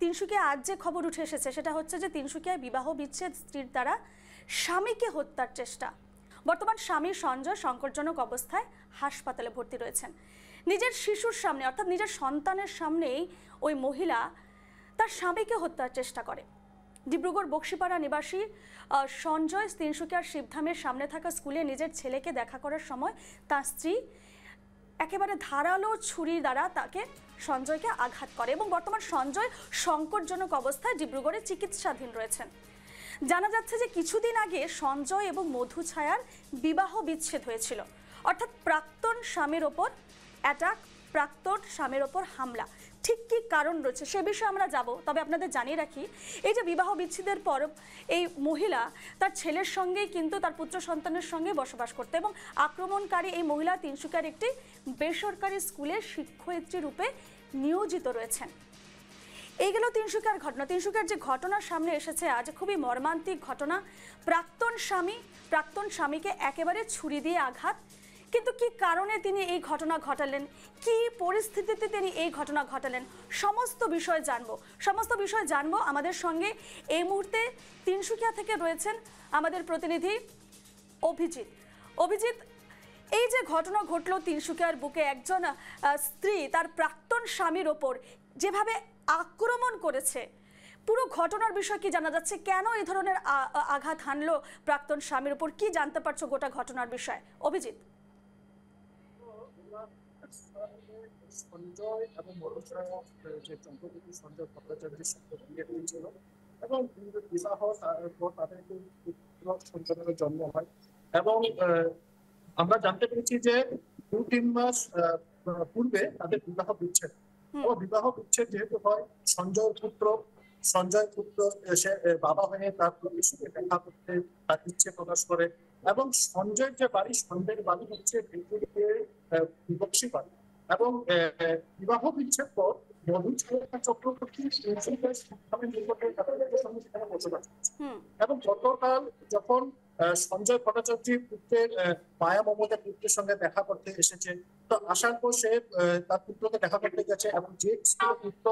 তিনসুকিয়া আজ যে খবর উঠে এসেছে সেটা হচ্ছে যে তিনসুকিয়ায় বিবাহ বিচ্ছেদ, স্ত্রীর দ্বারা স্বামীকে হত্যার চেষ্টা। বর্তমান স্বামী সঞ্জয় সংকটজনক অবস্থায় হাসপাতালে ভর্তি রয়েছেন। নিজের শিশুর সামনে অর্থাৎ নিজের সন্তানের সামনেই ওই মহিলা তার স্বামীকে হত্যার চেষ্টা করে। ডিব্রুগড় বক্সিপাড়া নিবাসী সঞ্জয় তিনসুকিয়ার শিবধামের সামনে থাকা স্কুলে নিজের ছেলেকে দেখা করার সময় তার স্ত্রী একেবারে ধারালো ছুরি দ্বারা তাকে সঞ্জয়কে আঘাত করে এবং বর্তমান সঞ্জয় সংকটজনক অবস্থায় ডিব্রুগড়ে চিকিৎসাধীন রয়েছেন। জানা যাচ্ছে যে কিছুদিন আগে সঞ্জয় এবং মধু ছায়ার বিবাহ বিচ্ছেদ হয়েছিল, অর্থাৎ প্রাক্তন স্বামীর ওপর অ্যাটাক, প্রাক্তন স্বামীর ওপর হামলা। ঠিক কী কারণ রয়েছে সে বিষয়ে আমরা যাব, তবে আপনাদের জানিয়ে রাখি এই যে বিবাহ বিচ্ছেদের পর এই মহিলা তার ছেলের সঙ্গেই কিন্তু তার পুত্র সন্তানের সঙ্গে বসবাস করতে এবং আক্রমণকারী এই মহিলা তিনসুকিয়ার একটি বেসরকারি স্কুলের শিক্ষয়িত্রী রূপে নিয়োজিত রয়েছেন। এই গেল তিনসুকিয়ার ঘটনা। তিনসুকিয়ার যে ঘটনা সামনে এসেছে আজ, খুবই মর্মান্তিক ঘটনা। প্রাক্তন স্বামীকে একেবারে ছুরি দিয়ে আঘাত। কিন্তু কি কারণে তিনি এই ঘটনা ঘটালেন, কি পরিস্থিতিতে তিনি এই ঘটনা ঘটালেন, সমস্ত বিষয় জানবো। আমাদের সঙ্গে এই মুহূর্তে তিনসুকিয়া থেকে রয়েছেন আমাদের প্রতিনিধি অভিজিৎ। এই যে ঘটনা ঘটলো তিনসুকিয়ার বুকে, একজন স্ত্রী তার প্রাক্তন স্বামীর ওপর যেভাবে আক্রমণ করেছে, পুরো ঘটনার বিষয় কি জানা যাচ্ছে? কেন এই ধরনের আঘাত হানলো প্রাক্তন স্বামীর ওপর, কি জানতে পারছো গোটা ঘটনার বিষয় অভিজিৎ? সঞ্জয় এবং যে চন্দ্রবতী সঞ্জয় ভট্টাচার্যের সঙ্গে বিয়ে হয়েছিল এবং বিবাহ পর তাদের পুত্র সন্তানের জন্ম হয় এবং আমরা জানতে পেরেছি যে 2-3 মাস পূর্বে তাদের বিবাহ বিচ্ছেদ। এবং বিবাহ বিচ্ছেদ যেহেতু হয়, সঞ্জয় পুত্র এসে বাবা হয়ে তার পুত্রের সঙ্গে দেখা করতে তার ইচ্ছে প্রকাশ করে এবং সঞ্জয়ের বাড়ি হচ্ছে বক্সিপাড়া এবং বিবাহ বিচ্ছেদ পর মধু ছায়া চক্রবর্তী বসবাস করছে এবং গতকাল যখন সঞ্জয় ভট্টাচার্যের পুত্রের মায়া মমতার পুত্রের সঙ্গে দেখা করতে এসেছে, তো আসার পর সে তার পুত্রকে দেখা করতে গেছে এবং যে স্কুলে পুত্র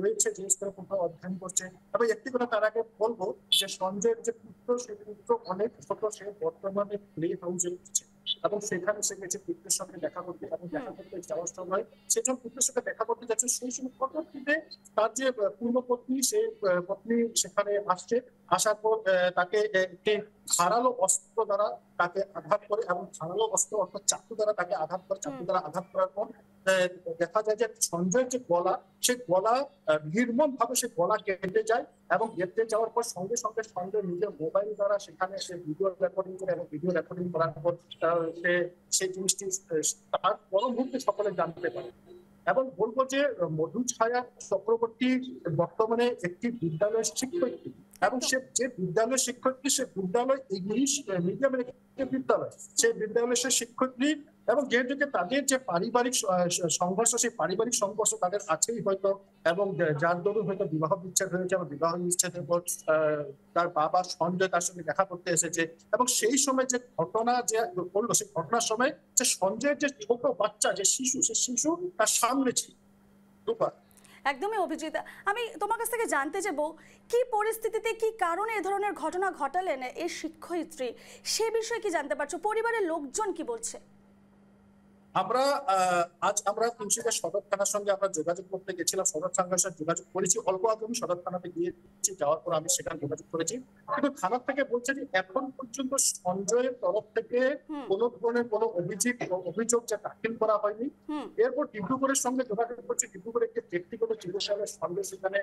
রয়েছে, যে স্কুলে পুত্র অধ্যয়ন করছে, এবং একটি কথা তার আগে বলবো যে সঞ্জয়ের যে পুত্র, সে পুত্র অনেক ছোট, সে বর্তমানে প্লে হাউসে উঠছে এবং সেখানে সে গেছে পুত্রের সঙ্গে দেখা করতে এবং দেখা করতে যাওয়ার সময় সে যখন পুত্রের সঙ্গে দেখা করতে যাচ্ছে সেই সময় পরবর্তীতে তার যে পূর্ণ পত্নী, সেই পত্নী সেখানে আসার পর তাকে একটি ধারালো অস্ত্র দ্বারা তাকে আঘাত করে এবং ধারালো অস্ত্র অর্থাৎ চাকু দ্বারা তাকে আঘাত করার পর দেখা যায় যে সঞ্জয়ের যে গলা, সে গলা নির্মম ভাবে সে গলা কেটে যায় এবং কেটে যাওয়ার পর সঙ্গে সঙ্গে সঞ্জয় নিজের মোবাইল দ্বারা সেখানে সে ভিডিও রেকর্ডিং করে এবং ভিডিও রেকর্ডিং করার পর সে সেই জিনিসটি তার পরবর্তী সকলে জানতে পারে। এবং বলবো যে মধু ছায়া চক্রবর্তী বর্তমানে একটি বিদ্যালয়ের শিক্ষয়িত্রী এবং সে যে বিদ্যালয়ের শিক্ষয়িত্রী, সে বিদ্যালয় ইংলিশ মিডিয়ামের বিদ্যালয়, সেই বিদ্যালয়ের সে শিক্ষয়িত্রী এবং যেহেতু তাদের যে পারিবারিক সংঘর্ষ, সেই পারিবারিক সংঘর্ষ তাদের আছেই হয়তো, এবং যার দরুন হয়তো বিবাহ বিচ্ছেদ হয়েছে এবং বিবাহ বিচ্ছেদের পর তার বাবা সঞ্জয় তার সঙ্গে দেখা করতে এসেছে এবং সেই সময় যে ঘটনা যে করলো, সেই ঘটনার সময় যে সঞ্জয়ের যে ছোট বাচ্চা, যে শিশু, সে শিশু তার সামনে ছিল। একদমই অভিজিৎ, আমি তোমার কাছ থেকে জানতে চাইবো কি পরিস্থিতিতে, কি কারণে এ ধরনের ঘটনা ঘটালেন এই শিক্ষয়িত্রী, সে বিষয়ে কি জানতে পারছো? পরিবারের লোকজন কি বলছে? আমরা তিনসুকিয়া সদর থানার সঙ্গে আমরা যোগাযোগ করতে গেছিলাম, সদর থানার সাথে যোগাযোগ করেছি, অল্প আগে আমি সদর থানাতে গিয়েছি, যাওয়ার পর আমি সেখানে যোগাযোগ করেছি, কিন্তু থানা থেকে বলছে যে এখন পর্যন্ত সঞ্জয়ের তরফ থেকে কোনো ধরনের কোনো অভিযোগ যা দাখিল করা হয়নি। এরপর ডিব্রুগড়ের সঙ্গে যোগাযোগ করছে, ডিব্রুগড়ে একটি ব্যক্তিগত চিকিৎসালয়ের সঙ্গে সেখানে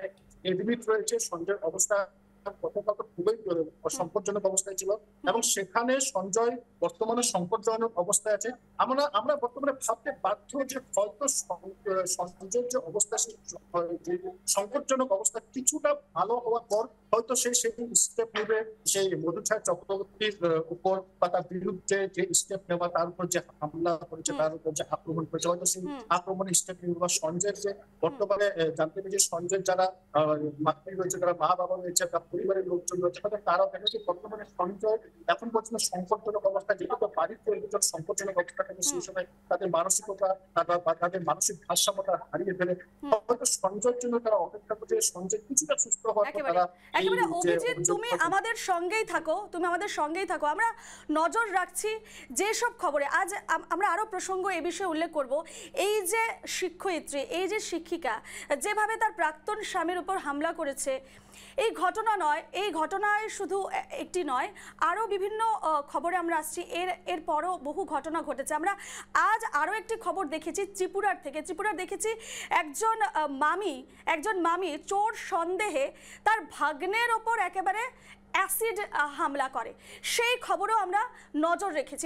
এডমিট রয়েছে। সঞ্জয়ের অবস্থা খুবই সংকটজনক অবস্থায় ছিল এবং সেখানে সঞ্জয় বর্তমানে সংকটজনক অবস্থায় আছে। আমরা বর্তমানে ভাবতে বাধ্য যে হয়তো সঞ্জয়ের যে অবস্থা, যে সংকটজনক অবস্থা কিছুটা ভালো হওয়ার পর হয়তো সেই স্টেপ নেবে, সেই মধু ছায়া চক্রবর্তীর উপর বা তার বিরুদ্ধে যে স্টেপ নেওয়া, তার উপর যে হামলা করেছে, তার উপর যে আক্রমণ করেছে, হয়তো সেই আক্রমণের স্টেপ নেবে বা সঞ্জয়ের যে বর্তমানে জানতে পেরেছি সঞ্জয়ের যারা মাতৃ রয়েছে, যারা মা বাবা রয়েছে, পরিবারের লোকজন রয়েছে তারাও দেখা যাচ্ছে বর্তমানে সঞ্জয় এখন পর্যন্ত সংকটজনক অবস্থা, যেহেতু বাড়ির পরিবেশ সংকটজনক অবস্থা থাকে সেই সময় তাদের মানসিকতা বা তাদের মানসিক ভারসাম্যতা হারিয়ে ফেলে। হয়তো সঞ্জয়ের জন্য তারা অপেক্ষা করছে, সঞ্জয় কিছুটা সুস্থ হওয়ার পর তারা একেবারে অভিজিৎ, তুমি আমাদের সঙ্গেই থাকো, আমরা নজর রাখছি যেসব খবরে। আজ আমরা আরো প্রসঙ্গ এ বিষয়ে উল্লেখ করব। এই যে শিক্ষয়িত্রী, এই যে শিক্ষিকা যেভাবে তার প্রাক্তন স্বামীর উপর হামলা করেছে, এই ঘটনা নয়, এই ঘটনায় শুধু একটি নয়, আরও বিভিন্ন খবরে আমরা আসছি। এরপরও বহু ঘটনা ঘটেছে। আমরা আজ আরও একটি খবর দেখেছি ত্রিপুরার দেখেছি একজন মামি চোর সন্দেহে তার ভাগ্নের ওপর একেবারে অ্যাসিড হামলা করে, সেই খবরও আমরা নজর রেখেছি।